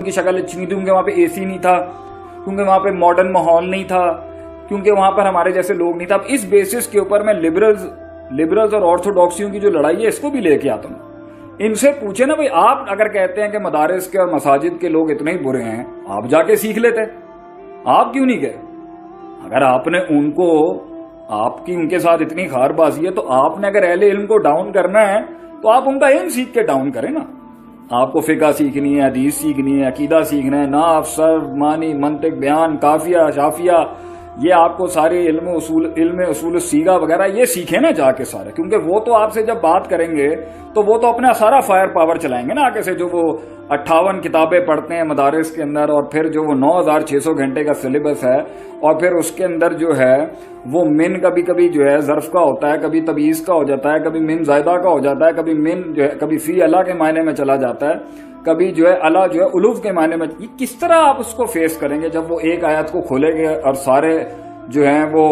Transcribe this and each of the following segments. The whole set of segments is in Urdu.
کی شکل اچھی نہیں تھی، کیونکہ وہاں پہ اے سی نہیں تھا، کیونکہ وہاں پہ ماڈرن ماحول نہیں تھا، کیونکہ وہاں پر ہمارے جیسے لوگ نہیں تھا. اب اس بیسس کے اوپر میں لبرلز اور آرتھوڈاکسیوں کی جو لڑائی ہے اس کو بھی لے کے آتا ہوں. ان سے پوچھے نا بھائی، آپ اگر کہتے ہیں کہ مدارس کے اور مساجد کے لوگ اتنے ہی برے ہیں، آپ جا کے سیکھ لیتے، آپ کیوں نہیں گئے؟ اگر آپ نے آپ کی ان کے ساتھ اتنی خار بازی ہے، تو آپ نے اگر اہل علم کو ڈاؤن کرنا ہے تو آپ ان کا علم سیکھ کے ڈاؤن کریں نا. آپ کو فقہ سیکھنی ہے، حدیث سیکھنی ہے، عقیدہ سیکھنا ہے، نحو، صرف، معنی، منطق، بیان، قافیہ، شافیہ، یہ آپ کو سارے علم اصول الصیغہ وغیرہ یہ سیکھیں نا جا کے سارے. کیونکہ وہ تو آپ سے جب بات کریں گے تو وہ تو اپنا سارا فائر پاور چلائیں گے نا آگے سے. جو وہ 58 کتابیں پڑھتے ہیں مدارس کے اندر، اور پھر جو وہ 9600 گھنٹے کا سلیبس ہے، اور پھر اس کے اندر جو ہے وہ من کبھی کبھی جو ہے ظرف کا ہوتا ہے، کبھی تبعیض کا ہو جاتا ہے، کبھی من زائدہ کا ہو جاتا ہے، کبھی من جو ہے کبھی فی اللہ کے معنی میں چلا جاتا ہے، کبھی جو ہے اللہ جو ہے الوف کے معنی میں. یہ کس طرح آپ اس کو فیس کریں گے جب وہ ایک آیت کو کھولیں گے اور سارے جو ہیں وہ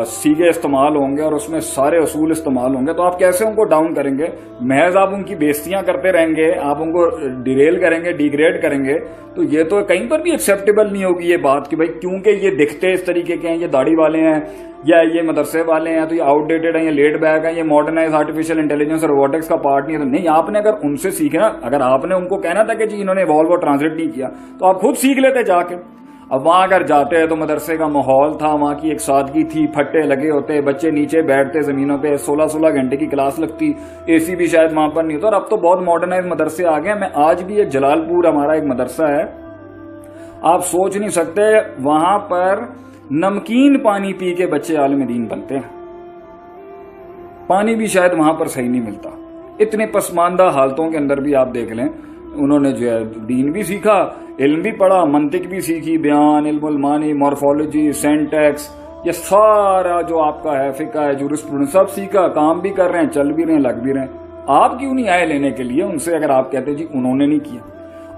سیگے استعمال ہوں گے اور اس میں سارے اصول استعمال ہوں گے؟ تو آپ کیسے ان کو ڈاؤن کریں گے؟ محض آپ ان کی بےزتیاں کرتے رہیں گے، آپ ان کو ڈیریل کریں گے، ڈیگریڈ کریں گے. تو یہ تو کہیں پر بھی ایکسیپٹیبل نہیں ہوگی یہ بات کہ بھائی کیونکہ یہ دکھتے اس طریقے کے ہیں، یہ داڑھی والے ہیں یا یہ مدرسے والے ہیں تو یہ آؤٹ ڈیٹڈ ہیں، یہ لیٹ بیک ہیں، یہ ماڈرنائز آرٹیفیشیل انٹیلیجنس اور روبوٹکس کا پارٹ نہیں ہے. تو نہیں، آپ نے اگر ان سے سیکھنا، اگر آپ نے ان کو کہنا تھا کہ جی انہوں نے ایوالو اور ٹرانسلیٹ نہیں کیا، تو آپ خود سیکھ لیتے جا کے. اب وہاں اگر جاتے ہیں تو مدرسے کا ماحول تھا، وہاں کی ایک سادگی تھی، پھٹے لگے ہوتے، بچے نیچے بیٹھتے زمینوں پہ، 16 گھنٹے کی کلاس لگتی، اے سی بھی شاید وہاں پر نہیں ہوتا. اور اب تو بہت ماڈرنائز مدرسے آ گئے ہیں. میں آج بھی ایک جلال پور ہمارا ایک مدرسہ ہے، آپ سوچ نہیں سکتے وہاں پر نمکین پانی پی کے بچے عالم دین بنتے ہیں. پانی بھی شاید وہاں پر صحیح نہیں ملتا. اتنے پسماندہ حالتوں کے اندر بھی آپ دیکھ لیں، انہوں نے جو ہے دین بھی سیکھا، علم بھی پڑھا، منطق بھی سیکھی، بیان، علم المعانی، مورفولوجی، سینٹیکس، یہ سارا جو آپ کا ہے فقہ ہے، جورسپروڈنس، سب سیکھا، کام بھی کر رہے ہیں، چل بھی رہے ہیں، لگ بھی رہے ہیں. آپ کیوں نہیں آئے لینے کے لیے ان سے اگر آپ کہتے جی انہوں نے نہیں کیا؟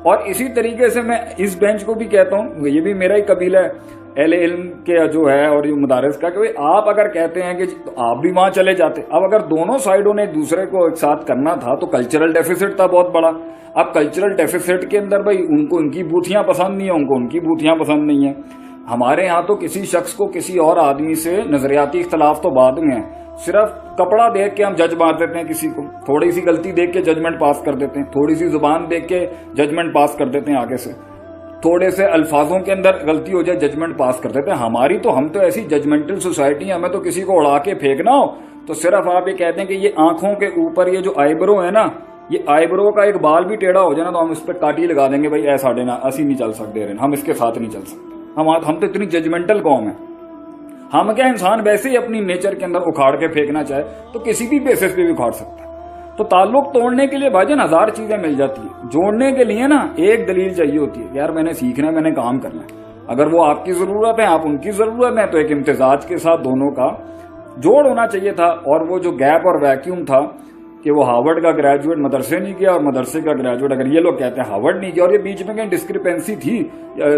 اور اسی طریقے سے میں اس بینچ کو بھی کہتا ہوں، یہ بھی میرا ہی قبیلہ ہے اہل علم کے جو ہے اور یہ مدارس کا، کہ آپ اگر کہتے ہیں کہ آپ بھی وہاں چلے جاتے. اب اگر دونوں سائڈوں نے ایک دوسرے کو ایک ساتھ کرنا تھا تو کلچرل ڈیفیسٹ تھا بہت بڑا. اب کلچرل ڈیفیسٹ کے اندر بھائی ان کو ان کی بوتیاں پسند نہیں ہیں، ان کو ان کی بوتیاں پسند نہیں ہیں. ہمارے ہاں تو کسی شخص کو کسی اور آدمی سے نظریاتی اختلاف تو بعد میں ہے، صرف کپڑا دیکھ کے ہم جج مار دیتے ہیں کسی کو، تھوڑی سی غلطی دیکھ کے ججمنٹ پاس کر دیتے ہیں، تھوڑی سی زبان دیکھ کے ججمنٹ پاس کر دیتے ہیں، آگے سے تھوڑے سے الفاظوں کے اندر غلطی ہو جائے ججمنٹ پاس کر دیتے ہیں. ہم تو ایسی ججمنٹل سوسائٹی ہیں، ہمیں تو کسی کو اڑا کے پھینکنا ہو تو صرف آپ یہ کہتے ہیں کہ یہ آنکھوں کے اوپر یہ جو آئی برو ہے نا، یہ آئی برو کا ایک بال بھی ٹیڑھا ہو جائے نا تو ہم اس پہ کاٹی لگا دیں گے، بھائی ایسا ڈینا اسی نہیں چل سکتے، ہم اس کے ساتھ نہیں چل سکتے. ہم تو اتنی ججمنٹل قوم ہے. ہم کیا انسان ویسے ہی اپنی نیچر کے اندر اکھاڑ کے پھینکنا چاہے تو کسی بھی بیسس پہ بھی اکھاڑ سکتا ہے. تو تعلق توڑنے کے لیے بھائی جان 1000 چیزیں مل جاتی ہیں، جوڑنے کے لیے نا ایک دلیل چاہیے ہوتی ہے، یار میں نے سیکھنا ہے، میں نے کام کرنا ہے. اگر وہ آپ کی ضرورت ہے، آپ ان کی ضرورت ہے، تو ایک امتزاج کے ساتھ دونوں کا جوڑ ہونا چاہیے تھا. اور وہ جو گیپ اور ویکیوم تھا کہ وہ ہارورڈ کا گریجویٹ مدرسے نہیں کیا اور مدرسے کا گریجویٹ اگر یہ لوگ کہتے ہیں ہارورڈ نہیں کیا، اور یہ بیچ میں کہیں ڈسکرپنسی تھی،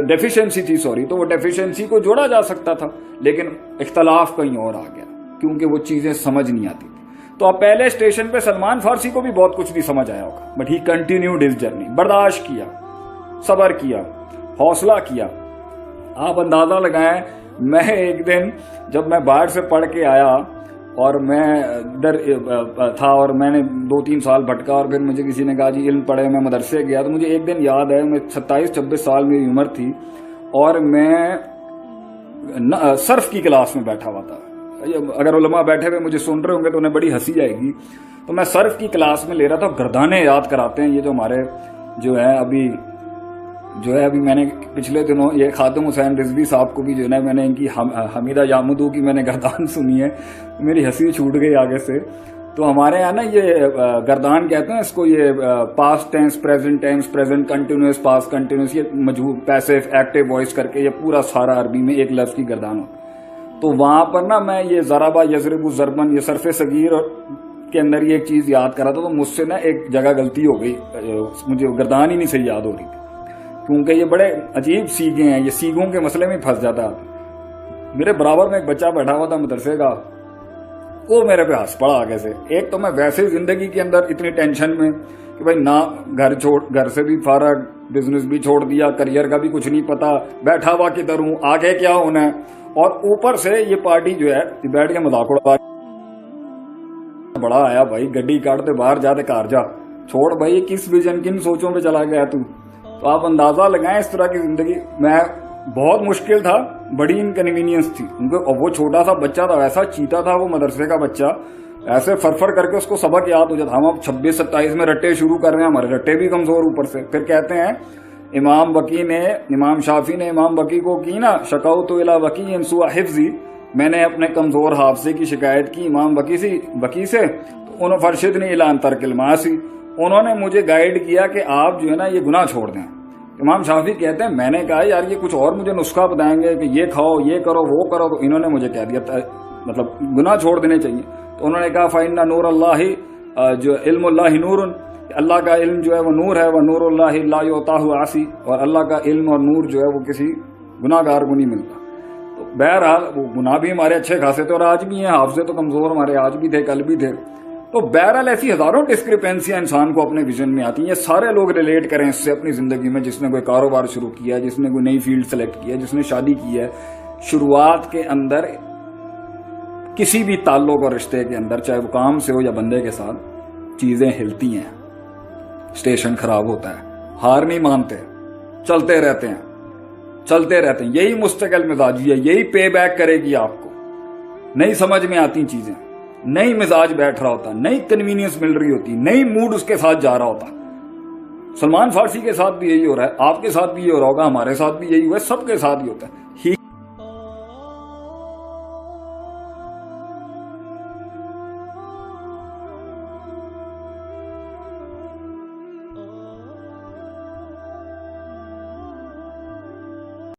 ڈیفیشنسی تھی، تو وہ ڈیفیشنسی کو جوڑا جا سکتا تھا، لیکن اختلاف کہیں اور آ گیا کیونکہ وہ چیزیں سمجھ نہیں آتی تھی. تو اب پہلے اسٹیشن پہ سلمان فارسی کو بھی بہت کچھ نہیں سمجھ آیا ہوگا، but he continued his journey, برداشت کیا، صبر کیا، حوصلہ کیا. آپ اندازہ لگائیں، میں ایک دن جب میں باہر سے پڑھ کے آیا اور میں ادھر تھا اور میں نے 2-3 سال بھٹکا اور پھر مجھے کسی نے کہا جی علم پڑھے، میں مدرسے گیا. تو مجھے ایک دن یاد ہے، میں 27-26 سال میری عمر تھی اور میں صرف کی کلاس میں بیٹھا ہوا تھا. اگر علماء بیٹھے ہوئے مجھے سن رہے ہوں گے تو انہیں بڑی ہنسی آئے گی. تو میں صرف کی کلاس میں لے رہا تھا، گردانے یاد کراتے ہیں یہ جو ہمارے جو ہے ابھی میں نے پچھلے دنوں یہ خادم حسین رضوی صاحب کو بھی جو ہے میں نے ان کی حمیدہ یامدو کی میں نے گردان سنی ہے، میری ہنسی چھوٹ گئی آگے سے. تو ہمارے یہاں نا یہ گردان کہتے ہیں اس کو، یہ past tense, present tense, present continuous, past continuous, یہ مجہول، پیسو، ایکٹیو وائس کر کے یہ پورا سارا عربی میں ایک لفظ کی گردان ہوتا. تو وہاں پر نا میں یہ ضربہ یضرب ضربن، یہ صرف صغیر کے اندر یہ ایک چیز یاد کرا تھا. تو مجھ سے نا ایک جگہ غلطی ہو گئی، مجھے گردان ہی نہیں صحیح یاد ہو رہی تھی کیونکہ یہ بڑے عجیب سیگے ہیں، یہ سیگوں کے مسئلے میں پھنس جاتا ہے. میرے برابر میں ایک بچہ بیٹھا ہوا تھا مدرسے کا، وہ میرے پہ ہنس پڑا آگے سے. ایک تو میں ویسے زندگی کے اندر اتنی ٹینشن میں کہ بھائی نہ گھر سے بھی فارغ, بزنس بھی چھوڑ دیا, کریئر کا بھی کچھ نہیں پتا, بیٹھا ہوا کدھر ہوں, آگے کیا ہونا ہے, اور اوپر سے یہ پارٹی جو ہے بیٹھ کے مذاق اڑا. بڑا آیا بھائی, گڈی کاٹ دے, باہر جا دے, کار جا, چھوڑ بھائی کس ویژن کن سوچوں پہ چلا گیا تو آپ اندازہ لگائیں اس طرح کی زندگی. میں بہت مشکل تھا, بڑی انکنوینئنس تھی ان کو. وہ چھوٹا سا بچہ تھا, ایسا چیتا تھا وہ مدرسے کا بچہ, ایسے فرفر کر کے اس کو سبق یاد ہو جاتا. ہم اب 26-27 میں رٹے شروع کر رہے ہیں, ہمارے رٹے بھی کمزور اوپر سے. پھر کہتے ہیں امام شافی نے امام بقی کو کی نا, شکوت الی بقی ان سوء حفظی, میں نے اپنے کمزور حافظے کی شکایت کی امام بقی سے, تو انہوں فرشدنی الی ان ترک المعاصی, انہوں نے مجھے گائیڈ کیا کہ آپ جو ہے نا یہ گناہ چھوڑ دیں. امام شافی کہتے ہیں میں نے کہا یار یہ کچھ اور مجھے نسخہ بتائیں گے کہ یہ کھاؤ, یہ کرو, وہ کرو, تو انہوں نے مجھے کہہ دیا مطلب گناہ چھوڑ دینے چاہیے. تو انہوں نے کہا فَإِنَّ نور اللہ جو علم اللہ نور, اللہ کا علم جو ہے وہ نور ہے, وہ نور اللہ لا یعطاہ عاصی, اور اللہ کا علم اور نور جو ہے وہ کسی گناہ گار کو نہیں ملتا. تو بہرحال وہ گناہ بھی ہمارے اچھے خاصے تھے اور آج بھی ہیں, حافظے تو کمزور ہمارے آج بھی تھے, کل بھی تھے. تو بہرحال ایسی ہزاروں ڈسکرپنسیاں انسان کو اپنے ویژن میں آتی ہیں. یہ سارے لوگ ریلیٹ کریں اس سے اپنی زندگی میں, جس نے کوئی کاروبار شروع کیا ہے, جس نے کوئی نئی فیلڈ سلیکٹ کیا ہے, جس نے شادی کی ہے. شروعات کے اندر کسی بھی تعلق اور رشتے کے اندر, چاہے وہ کام سے ہو یا بندے کے ساتھ, چیزیں ہلتی ہیں, اسٹیشن خراب ہوتا ہے, ہار نہیں مانتے, چلتے رہتے ہیں. یہی مستقل مزاجی ہے, یہی پے بیک کرے گی آپ کو. نہیں سمجھ میں آتی چیزیں, نئی مزاج بیٹھ رہا ہوتا, نئی کنوینئنس مل رہی ہوتی, نئی موڈ اس کے ساتھ جا رہا ہوتا. سلمان فارسی کے ساتھ بھی یہی ہو رہا ہے, آپ کے ساتھ بھی یہ ہو رہا ہوگا, ہمارے ساتھ بھی یہی ہوا ہے, سب کے ساتھ ہی ہوتا ہے.